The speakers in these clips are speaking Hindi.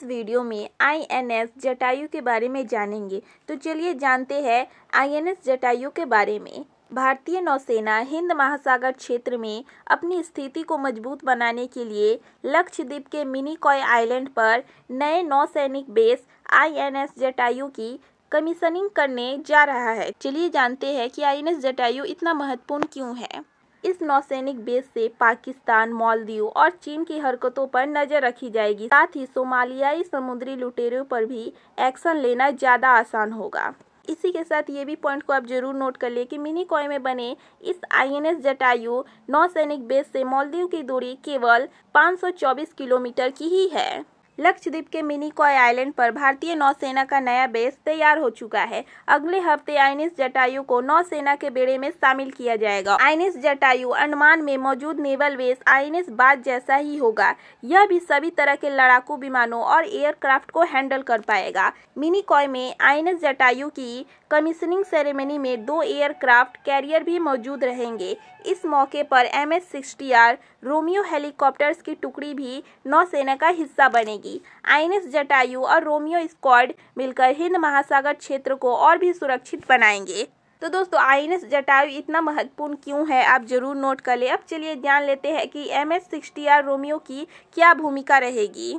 वीडियो में आईएनएस जटायु के बारे में जानेंगे। तो चलिए जानते हैं आईएनएस जटायु के बारे में। भारतीय नौसेना हिंद महासागर क्षेत्र में अपनी स्थिति को मजबूत बनाने के लिए लक्षद्वीप के मिनिकॉय आइलैंड पर नए नौसैनिक बेस आईएनएस जटायु की कमीशनिंग करने जा रहा है। चलिए जानते हैं कि आईएनएस जटायु इतना महत्वपूर्ण क्यों है। इस नौसैनिक बेस से पाकिस्तान, मालदीव और चीन की हरकतों पर नजर रखी जाएगी। साथ ही सोमालियाई समुद्री लुटेरों पर भी एक्शन लेना ज़्यादा आसान होगा। इसी के साथ ये भी पॉइंट को आप जरूर नोट कर ले कि मिनिकॉय में बने इस आईएनएस जटायु नौसैनिक बेस से मालदीव की दूरी केवल 524 किलोमीटर की ही है। लक्षद्वीप के मिनिकॉय आइलैंड पर भारतीय नौसेना का नया बेस तैयार हो चुका है। अगले हफ्ते आईएनएस जटायु को नौसेना के बेड़े में शामिल किया जाएगा। आईएनएस जटायु अंडमान में मौजूद नेवल बेस आईएनएस बाज जैसा ही होगा। यह भी सभी तरह के लड़ाकू विमानों और एयरक्राफ्ट को हैंडल कर पाएगा। मिनिकॉय में आईएनएस जटायु की कमीशनिंग सेरेमनी में 2 एयरक्राफ्ट कैरियर भी मौजूद रहेंगे। इस मौके पर MS-60R रोमियो हेलीकॉप्टर्स की टुकड़ी भी नौसेना का हिस्सा बनेगी। आईएनएस जटायु और रोमियो स्क्वाड मिलकर हिंद महासागर क्षेत्र को और भी सुरक्षित बनाएंगे। तो दोस्तों, आईएनएस जटायु इतना महत्वपूर्ण क्यों है, आप जरूर नोट कर ले। अब चलिए जान लेते हैं कि MS-60R रोमियो की क्या भूमिका रहेगी।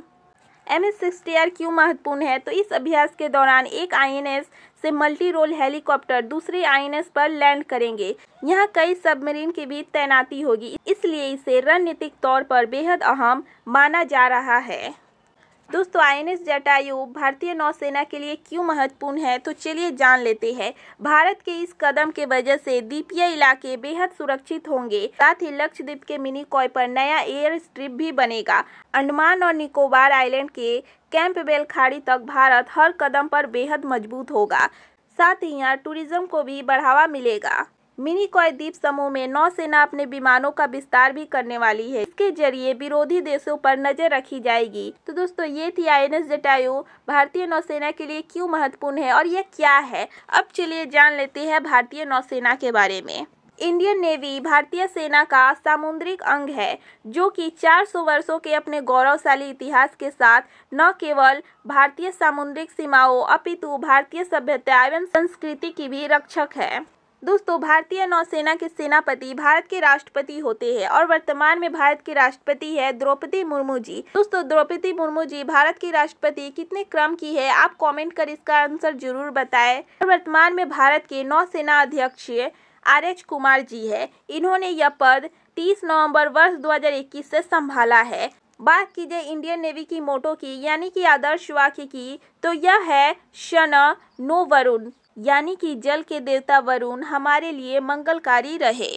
MS-60R क्यों महत्वपूर्ण है, तो इस अभ्यास के दौरान एक आईएनएस से मल्टी रोल हेलीकॉप्टर दूसरे आईएनएस पर लैंड करेंगे। यहाँ कई सबमरीन की भी तैनाती होगी, इसलिए इसे रणनीतिक तौर पर बेहद अहम माना जा रहा है। दोस्तों, आईएनएस जटायु भारतीय नौसेना के लिए क्यों महत्वपूर्ण है, तो चलिए जान लेते हैं। भारत के इस कदम के वजह से द्वीपीय इलाके बेहद सुरक्षित होंगे। साथ ही लक्षद्वीप के मिनिकॉय पर नया एयर स्ट्रिप भी बनेगा। अंडमान और निकोबार आइलैंड के कैंपबेल खाड़ी तक भारत हर कदम पर बेहद मजबूत होगा। साथ ही यहाँ टूरिज्म को भी बढ़ावा मिलेगा। मिनिकॉय द्वीप समूह में नौसेना अपने विमानों का विस्तार भी करने वाली है। इसके जरिए विरोधी देशों पर नजर रखी जाएगी। तो दोस्तों, ये थी आईएनएस जटायु भारतीय नौसेना के लिए क्यों महत्वपूर्ण है और ये क्या है। अब चलिए जान लेते हैं भारतीय नौसेना के बारे में। इंडियन नेवी भारतीय सेना का सामुद्रिक अंग है, जो कि 400 वर्षों के अपने गौरवशाली इतिहास के साथ न केवल भारतीय सामुद्रिक सीमाओं अपितु भारतीय सभ्यता एवं संस्कृति की भी रक्षक है। दोस्तों, भारतीय नौसेना के सेनापति भारत के राष्ट्रपति होते हैं और वर्तमान में भारत की राष्ट्रपति है द्रौपदी मुर्मू जी। दोस्तों, द्रौपदी मुर्मू जी भारत की राष्ट्रपति कितने क्रम की है, आप कमेंट कर इसका आंसर जरूर बताएं। और वर्तमान में भारत के नौसेना अध्यक्ष RH कुमार जी है। इन्होंने यह पद 30 नवंबर वर्ष 2021 से संभाला है। बात की जाए इंडियन नेवी की मोटो की, यानी कि आदर्श वाक्य की, तो यह है शन नो वरुण, यानी कि जल के देवता वरुण हमारे लिए मंगलकारी रहे।